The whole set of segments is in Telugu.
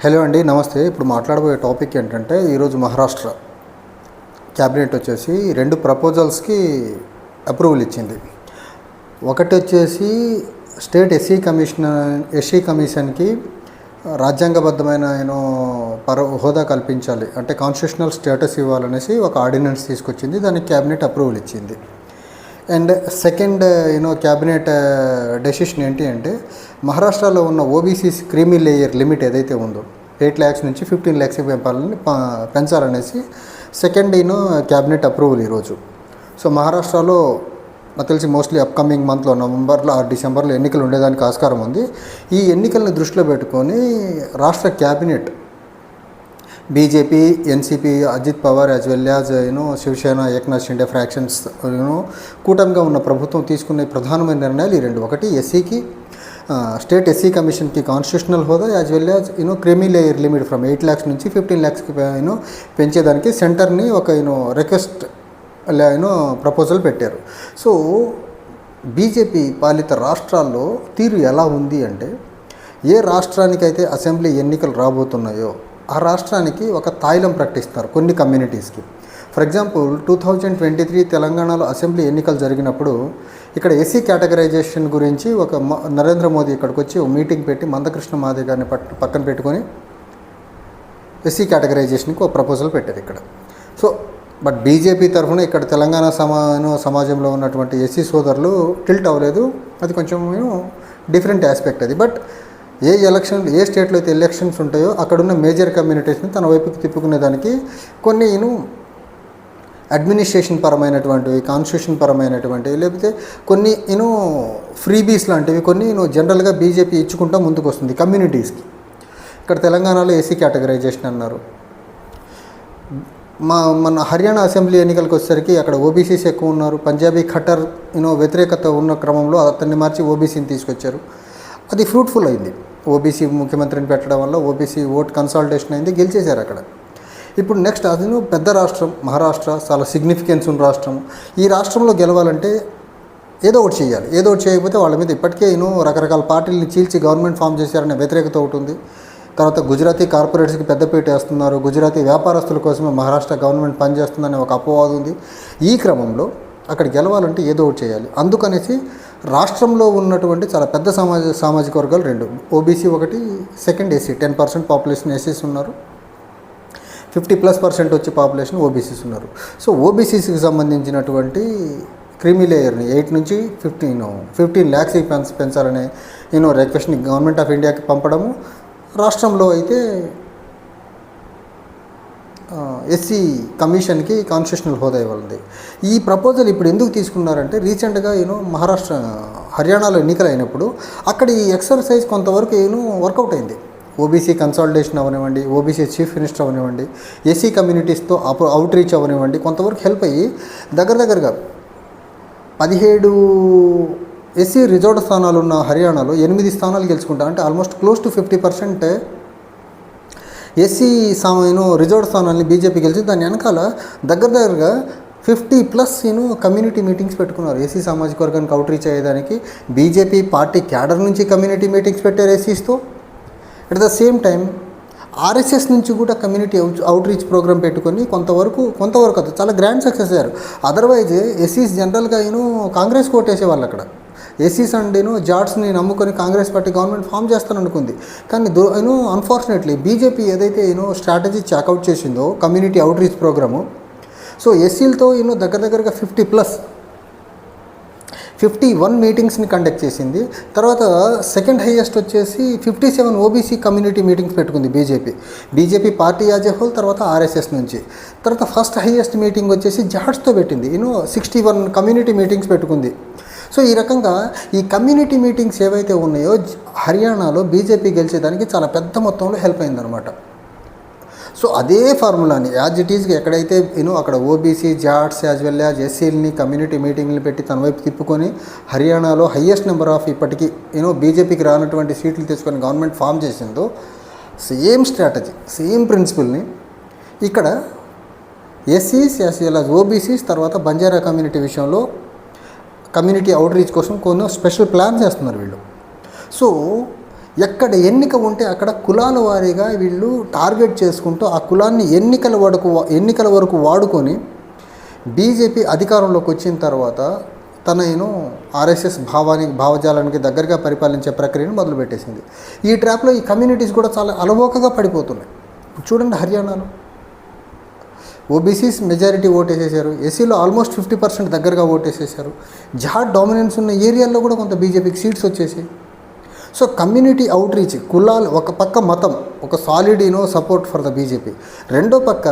హలో అండి, నమస్తే. ఇప్పుడు మాట్లాడబోయే టాపిక్ ఏంటంటే, ఈరోజు మహారాష్ట్ర క్యాబినెట్ వచ్చేసి 2 ప్రపోజల్స్కి అప్రూవల్ ఇచ్చింది. ఒకటి వచ్చేసి స్టేట్ ఎస్సీ కమిషన్కి రాజ్యాంగబద్ధమైన హోదా కల్పించాలి, అంటే కాన్స్టిట్యూషనల్ స్టేటస్ ఇవ్వాలనేసి ఒక ఆర్డినెన్స్ తీసుకొచ్చింది. దానికి క్యాబినెట్ అప్రూవల్ ఇచ్చింది. అండ్ సెకండ్ క్యాబినెట్ డెసిషన్ ఏంటి అంటే, మహారాష్ట్రలో ఉన్న ఓబీసీస్ క్రీమీ లేయర్ లిమిట్ ఏదైతే ఉందో 8 lakhs నుంచి 15 lakhs పెంచాలనేసి సెకండ్ క్యాబినెట్ అప్రూవల్ ఈరోజు. సో మహారాష్ట్రలో నాకు తెలిసి మోస్ట్లీ అప్కమింగ్ మంత్లో నవంబర్లో ఆర్ డిసెంబర్లో ఎన్నికలు ఉండేదానికి ఆస్కారం ఉంది. ఈ ఎన్నికలను దృష్టిలో పెట్టుకొని రాష్ట్ర cabinet BJP, NCP, Ajit Pawar as well as Shiv Sena, Eknath Shinde fractions కూటమిగా ఉన్న ప్రభుత్వం తీసుకునే ప్రధానమైన నిర్ణయాలు ఈ 2. ఒకటి ఎస్సీకి స్టేట్ ఎస్సీ కమిషన్కి కాన్స్టిట్యూషనల్ హోదా, as well as creamy layer limit from 8 lakhs నుంచి 15 lakhs పెంచేదానికి సెంటర్ని ఒక రిక్వెస్ట్ ప్రపోజల్ పెట్టారు. సో బీజేపీ పాలిత రాష్ట్రాల్లో తీరు ఎలా ఉంది అంటే, ఏ రాష్ట్రానికైతే అసెంబ్లీ ఎన్నికలు రాబోతున్నాయో ఆ రాష్ట్రానికి ఒక తాయిలం ప్రకటిస్తారు కొన్ని కమ్యూనిటీస్కి. ఫర్ ఎగ్జాంపుల్ 2023 తెలంగాణలో అసెంబ్లీ ఎన్నికలు జరిగినప్పుడు ఇక్కడ ఎస్సీ కేటగరైజేషన్ గురించి ఒక నరేంద్ర మోదీ ఇక్కడికి వచ్చి ఒక మీటింగ్ పెట్టి మందకృష్ణ మాదిగ గారిని పక్కన పెట్టుకొని ఎస్సీ కేటగరైజేషన్కి ఒక ప్రపోజల్ పెట్టారు ఇక్కడ. సో బట్ బీజేపీ తరఫున ఇక్కడ తెలంగాణ సమాజంలో ఉన్నటువంటి ఎస్సీ సోదరులు టిల్ట్ అవ్వలేదు. అది కొంచెం డిఫరెంట్ ఆస్పెక్ట్ అది. బట్ ఏ స్టేట్లో అయితే ఎలక్షన్స్ ఉంటాయో అక్కడున్న మేజర్ కమ్యూనిటీస్ని తన వైపుకి తిప్పుకునేదానికి కొన్ని అడ్మినిస్ట్రేషన్ పరమైనటువంటివి, కాన్స్టిట్యూషన్ పరమైనటువంటివి, లేకపోతే కొన్ని ఫ్రీబీస్ లాంటివి కొన్ని జనరల్గా బీజేపీ ఇచ్చుకుంటూ ముందుకు వస్తుంది కమ్యూనిటీస్కి. ఇక్కడ తెలంగాణలో ఎస్సీ కేటగరైజేషన్ అన్నారు. మన హర్యానా అసెంబ్లీ ఎన్నికలకు వచ్చేసరికి అక్కడ ఓబీసీస్ ఎక్కువ ఉన్నారు. పంజాబీ ఖట్టర్ వ్యతిరేకత ఉన్న క్రమంలో అతన్ని మార్చి ఓబీసీని తీసుకొచ్చారు. అది ఫ్రూట్ఫుల్ అయింది. ఓబీసీ ముఖ్యమంత్రిని పెట్టడం వల్ల ఓబీసీ ఓట్ కన్సాలిడేషన్ అయింది, గెలిచేశారు అక్కడ. ఇప్పుడు నెక్స్ట్ అది పెద్ద రాష్ట్రం మహారాష్ట్ర, చాలా సిగ్నిఫికెన్స్ ఉన్న రాష్ట్రం. ఈ రాష్ట్రంలో గెలవాలంటే ఏదో ఒకటి చేయాలి. ఏదో ఒకటి చేయకపోతే వాళ్ళ మీద ఇప్పటికే రకరకాల పార్టీలని చీల్చి గవర్నమెంట్ ఫామ్ చేశారనే వ్యతిరేకత ఒకటి ఉంది. తర్వాత గుజరాతీ కార్పొరేట్స్కి పెద్దపీట వేస్తున్నారు. గుజరాతీ వ్యాపారస్తుల కోసమే మహారాష్ట్ర గవర్నమెంట్ పనిచేస్తుందనే ఒక అపవాదం ఉంది. ఈ క్రమంలో అక్కడ గెలవాలంటే ఏదో ఒకటి చేయాలి. అందుకనేసి రాష్ట్రంలో ఉన్నటువంటి చాలా పెద్ద సామాజిక వర్గాలు 2, ఓబీసీ ఒకటి, సెకండ్ ఎస్సీ. 10% పాపులేషన్ ఎస్సీస్ ఉన్నారు, 50+% వచ్చి పాపులేషన్ ఓబీసీస్ ఉన్నారు. సో ఓబీసీస్కి సంబంధించినటువంటి క్రీమీ లేయర్ని 8 నుంచి 15 lakhs పెంచాలనే రిక్వెస్ట్ని గవర్నమెంట్ ఆఫ్ ఇండియాకి పంపడము. రాష్ట్రంలో అయితే ఎస్సీ కమిషన్కి కాన్స్టిట్యూషనల్ హోదా ఇవ్వాలి. ఈ ప్రపోజల్ ఇప్పుడు ఎందుకు తీసుకున్నారంటే, రీసెంట్గా హర్యానాలో ఎన్నికలు అయినప్పుడు అక్కడ ఈ ఎక్సర్సైజ్ కొంతవరకు వర్కౌట్ అయింది. ఓబీసీ కన్సాలిడేషన్ అవనివ్వండి, ఓబీసీ చీఫ్ మినిస్టర్ అవనివ్వండి, ఎస్సీ కమ్యూనిటీస్తో అవుట్ రీచ్ అవనివ్వండి, కొంతవరకు హెల్ప్ అయ్యి దగ్గరగా 17 ఎస్సీ రిజర్వ్డ్ స్థానాలు ఉన్న హర్యానాలో 8 స్థానాలు గెలుచుకుంటారు. అంటే almost close to 50% SC reserved స్థానాన్ని బీజేపీ గెలిచి దాని వెనకాల దగ్గరగా 50+ కమ్యూనిటీ మీటింగ్స్ పెట్టుకున్నారు. ఎస్సీ సామాజిక వర్గానికి అవుట్ రీచ్ అయ్యేదానికి బీజేపీ పార్టీ క్యాడర్ నుంచి కమ్యూనిటీ మీటింగ్స్ పెట్టారు ఎస్సీస్తో. At the same time RSS నుంచి కూడా కమ్యూనిటీ అవుట్ రీచ్ ప్రోగ్రామ్ పెట్టుకొని కొంతవరకు అది చాలా గ్రాండ్ సక్సెస్ అయ్యారు. అదర్వైజ్ ఎస్సీస్ జనరల్గా కాంగ్రెస్ కోటేసేవాళ్ళు అక్కడ. ఎస్సీస్ అండ్ జాట్స్ని నమ్ముకొని కాంగ్రెస్ పార్టీ గవర్నమెంట్ ఫామ్ చేస్తాననుకుంది. కానీ అన్ఫార్చునేట్లీ బీజేపీ ఏదైతే స్ట్రాటజీ చాకౌట్ చేసిందో community outreach programme, so ఎస్సీలతో దగ్గరగా 51 మీటింగ్స్ని కండక్ట్ చేసింది. తర్వాత సెకండ్ హైయెస్ట్ వచ్చేసి 57 ఓబీసీ కమ్యూనిటీ మీటింగ్స్ పెట్టుకుంది BJP party as a whole. తర్వాత ఆర్ఎస్ఎస్ నుంచి తర్వాత ఫస్ట్ హైయెస్ట్ మీటింగ్ వచ్చేసి జాట్స్తో పెట్టింది. 61 కమ్యూనిటీ మీటింగ్స్ పెట్టుకుంది. సో ఈ రకంగా ఈ కమ్యూనిటీ మీటింగ్స్ ఏవైతే ఉన్నాయో హర్యానాలో బీజేపీ గెలిచేదానికి చాలా పెద్ద మొత్తంలో హెల్ప్ అయిందనమాట. సో అదే ఫార్ములాని యాజ్ ఇట్ ఈజ్గా ఎక్కడైతే అక్కడ OBC, Jats as well as ఎస్సీలని కమ్యూనిటీ మీటింగ్లు పెట్టి తన వైపు తిప్పుకొని హర్యానాలో హయ్యెస్ట్ నెంబర్ ఆఫ్ ఇప్పటికీ బీజేపీకి రానటువంటి సీట్లు తెచ్చుకొని గవర్నమెంట్ ఫామ్ చేసిందో, సేమ్ స్ట్రాటజీ, సేమ్ ప్రిన్సిపల్ని ఇక్కడ ఎస్సీస్ యాజ్ వెల్ యాజ్ ఓబీసీస్ తర్వాత బంజారా కమ్యూనిటీ విషయంలో కమ్యూనిటీ అవుట్ రీచ్ కోసం కొన్ని స్పెషల్ ప్లాన్స్ చేస్తున్నారు వీళ్ళు. సో ఎక్కడ ఎన్నిక ఉంటే అక్కడ కులాల వారీగా వీళ్ళు టార్గెట్ చేసుకుంటూ ఆ కులాన్ని ఎన్నికల వరకు వాడుకొని బీజేపీ అధికారంలోకి వచ్చిన తర్వాత తన ఆర్ఎస్ఎస్ భావజాలానికి దగ్గరగా పరిపాలించే ప్రక్రియను మొదలుపెట్టేసింది. ఈ ట్రాప్లో ఈ కమ్యూనిటీస్ కూడా చాలా అలవోకగా పడిపోతున్నాయి. చూడండి, హర్యానాలో ఓబీసీస్ మెజారిటీ ఓటేసేసారు, ఎస్సీలో ఆల్మోస్ట్ 50% దగ్గరగా ఓటేసేసారు. జాట్ డామినెన్స్ ఉన్న ఏరియాల్లో కూడా కొంత బీజేపీకి సీట్స్ వచ్చేసాయి. సో కమ్యూనిటీ అవుట్ రీచ్, కులాలు ఒక పక్క మతం, ఒక solid support for the BJP, రెండో పక్క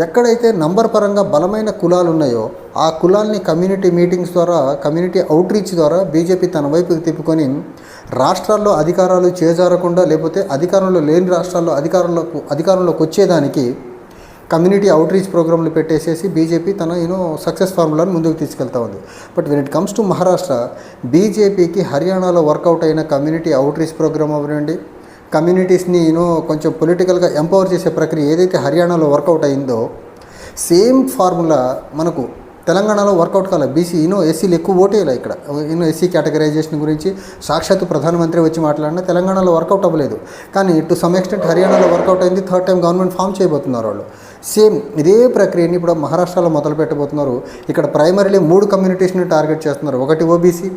ఎక్కడైతే నంబర్ పరంగా బలమైన కులాలు ఉన్నాయో ఆ కులాల్ని కమ్యూనిటీ మీటింగ్స్ ద్వారా, కమ్యూనిటీ అవుట్ రీచ్ ద్వారా బీజేపీ తన వైపుకి తిప్పుకొని రాష్ట్రాల్లో అధికారాలు చేజారకుండా, లేకపోతే అధికారంలో లేని రాష్ట్రాల్లో అధికారంలోకి వచ్చేదానికి కమ్యూనిటీ అవుట్ రీచ్ ప్రోగ్రాంలు పెట్టేసేసి బీజేపీ తన సక్సెస్ ఫార్ములాను ముందుకు తీసుకెళ్తా ఉంది. But when it comes to Maharashtra, బీజేపీకి హర్యానాలో వర్కౌట్ అయిన కమ్యూనిటీ అవుట్ రీచ్ ప్రోగ్రామ్ అవ్వండి, కమ్యూనిటీస్ని కొంచెం పొలిటికల్గా ఎంపవర్ చేసే ప్రక్రియ ఏదైతే హర్యానాలో వర్కౌట్ అయిందో సేమ్ ఫార్ములా మనకు తెలంగాణలో వర్కౌట్ కాలేదు. బీసీ ఎస్సీలు ఎక్కువ ఓటేయాలి. ఇక్కడ ఎస్సీ కేటగరైజేషన్ గురించి సాక్షాత్తు ప్రధానమంత్రి వచ్చి మాట్లాడినా తెలంగాణలో వర్కౌట్ అవ్వలేదు. కానీ టు సమ్ ఎక్స్టెంట్ హర్యానాలో వర్కౌట్ అయింది. థర్డ్ టైం గవర్నమెంట్ ఫామ్ చేయబోతున్నారు వాళ్ళు. సేమ్ ఇదే ప్రక్రియని ఇప్పుడు మహారాష్ట్రలో మొదలు పెట్టబోతున్నారు. ఇక్కడ ప్రైమరీలీ 3 కమ్యూనిటీస్ని టార్గెట్ చేస్తున్నారు. ఒకటి OBC,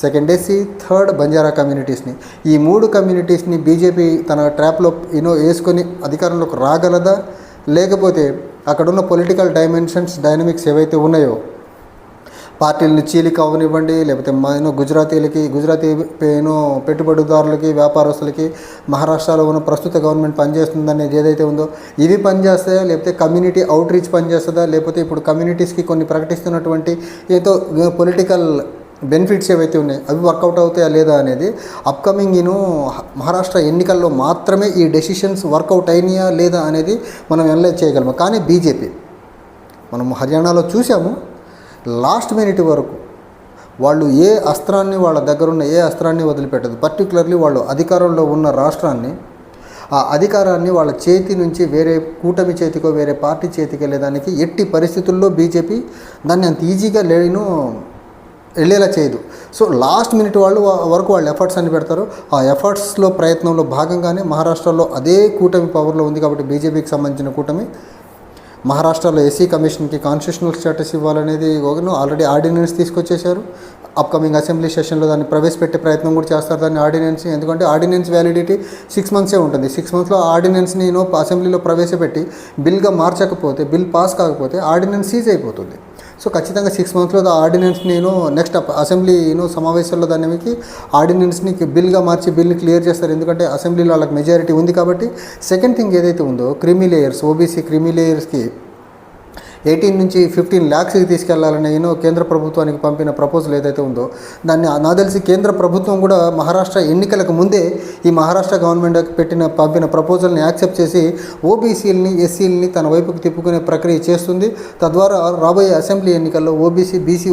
second SC, third Banjara కమ్యూనిటీస్ని. ఈ 3 కమ్యూనిటీస్ని బీజేపీ తన ట్రాప్లో వేసుకొని అధికారంలోకి రాగలదా, లేకపోతే అక్కడున్న పొలిటికల్ డైనమిక్స్ ఏవైతే ఉన్నాయో, పార్టీలను చీలిక అవనివ్వండి, లేకపోతే గుజరాతీ పెట్టుబడిదారులకి, వ్యాపారస్తులకి మహారాష్ట్రలో ఉన్న ప్రస్తుత గవర్నమెంట్ పనిచేస్తుందనేది ఏదైతే ఉందో ఇవి పనిచేస్తాయా, లేకపోతే కమ్యూనిటీ అవుట్ రీచ్ పనిచేస్తుందా, లేకపోతే ఇప్పుడు కమ్యూనిటీస్కి కొన్ని ప్రకటిస్తున్నటువంటి ఏదో పొలిటికల్ బెనిఫిట్స్ ఏవైతే ఉన్నాయో అవి వర్కౌట్ అవుతాయా లేదా అనేది అప్కమింగ్ మహారాష్ట్ర ఎన్నికల్లో మాత్రమే ఈ డెసిషన్స్ వర్కౌట్ అయినాయా లేదా అనేది మనం అనలైజ్ చేయగలము. కానీ బీజేపీ మనం హర్యానాలో చూసాము, లాస్ట్ మినిట్ వరకు వాళ్ళు వాళ్ళ దగ్గర ఉన్న ఏ అస్త్రాన్ని వదిలిపెట్టదు. పర్టికులర్లీ వాళ్ళు అధికారంలో ఉన్న రాష్ట్రాన్ని, ఆ అధికారాన్ని వాళ్ళ చేతి నుంచి వేరే కూటమి చేతికో వేరే పార్టీ చేతికి వెళ్ళేదానికి ఎట్టి పరిస్థితుల్లో బీజేపీ దాన్ని అంత ఈజీగా వెళ్ళేలా చేయదు. సో లాస్ట్ మినిట్ వరకు వాళ్ళు ఎఫర్ట్స్ అని పెడతారు. ఆ ఎఫర్ట్స్లో ప్రయత్నంలో భాగంగానే మహారాష్ట్రలో అదే కూటమి పవర్లో ఉంది కాబట్టి బీజేపీకి సంబంధించిన కూటమి మహారాష్ట్రలో ఎస్సీ కమిషన్కి కాన్స్టిట్యూషనల్ స్టేటస్ ఇవ్వాలనేది ఆల్రెడీ ఆర్డినెన్స్ తీసుకొచ్చేశారు. అప్కమింగ్ అసెంబ్లీ సెషన్లో దాన్ని ప్రవేశపెట్టే ప్రయత్నం కూడా చేస్తారు దాన్ని ఆర్డినెన్స్. ఎందుకంటే ఆర్డినెన్స్ వ్యాలిడిటీ 6 months ఉంటుంది. 6 monthsలో ఆర్డినెన్స్ని అసెంబ్లీలో ప్రవేశపెట్టి బిల్గా మార్చకపోతే, బిల్ పాస్ కాకపోతే ఆర్డినెన్స్ సీజ్ అయిపోతుంది. సో ఖచ్చితంగా 6 monthsలో ఆర్డినెన్స్ని నెక్స్ట్ అసెంబ్లీ సమావేశాల్లో దానికి ఆర్డినెన్స్ని బిల్గా మార్చి బిల్ని క్లియర్ చేస్తారు. ఎందుకంటే అసెంబ్లీలో వాళ్ళకి మెజారిటీ ఉంది కాబట్టి. సెకండ్ థింగ్ ఏదైతే ఉందో క్రిమీ లేయర్స్, ఓబీసీ క్రిమీ లేయర్స్కి 18 నుంచి 15 lakhsకి తీసుకెళ్లాలని కేంద్ర ప్రభుత్వానికి పంపిన ప్రపోజల్ ఏదైతే ఉందో దాన్ని నాకు తెలిసి కేంద్ర ప్రభుత్వం కూడా మహారాష్ట్ర ఎన్నికలకు ముందే ఈ మహారాష్ట్ర గవర్నమెంట్ పంపిన ప్రపోజల్ని యాక్సెప్ట్ చేసి ఓబీసీలని, ఎస్సీలని తన వైపుకి తిప్పుకునే ప్రక్రియ చేస్తుంది. తద్వారా రాబోయే అసెంబ్లీ ఎన్నికల్లో BC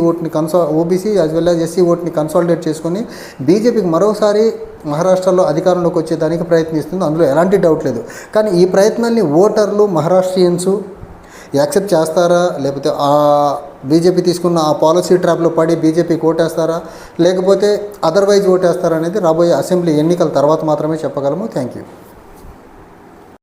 OBC as well as SC ఓట్ని కన్సాలిడేట్ చేసుకొని బీజేపీకి మరోసారి మహారాష్ట్రలో అధికారంలోకి వచ్చేదానికి ప్రయత్నిస్తుంది. అందులో ఎలాంటి డౌట్ లేదు. కానీ ఈ ప్రయత్నాన్ని ఓటర్లు, మహారాష్ట్రియన్స్ యాక్సెప్ట్ చేస్తారా, లేకపోతే ఆ బీజేపీ తీసుకున్న ఆ పాలసీ ట్రాప్లో పడి బీజేపీకి ఓటేస్తారా, లేకపోతే అదర్వైజ్ ఓటేస్తారా అనేది రాబోయే అసెంబ్లీ ఎన్నికల తర్వాత మాత్రమే చెప్పగలము. Thank you.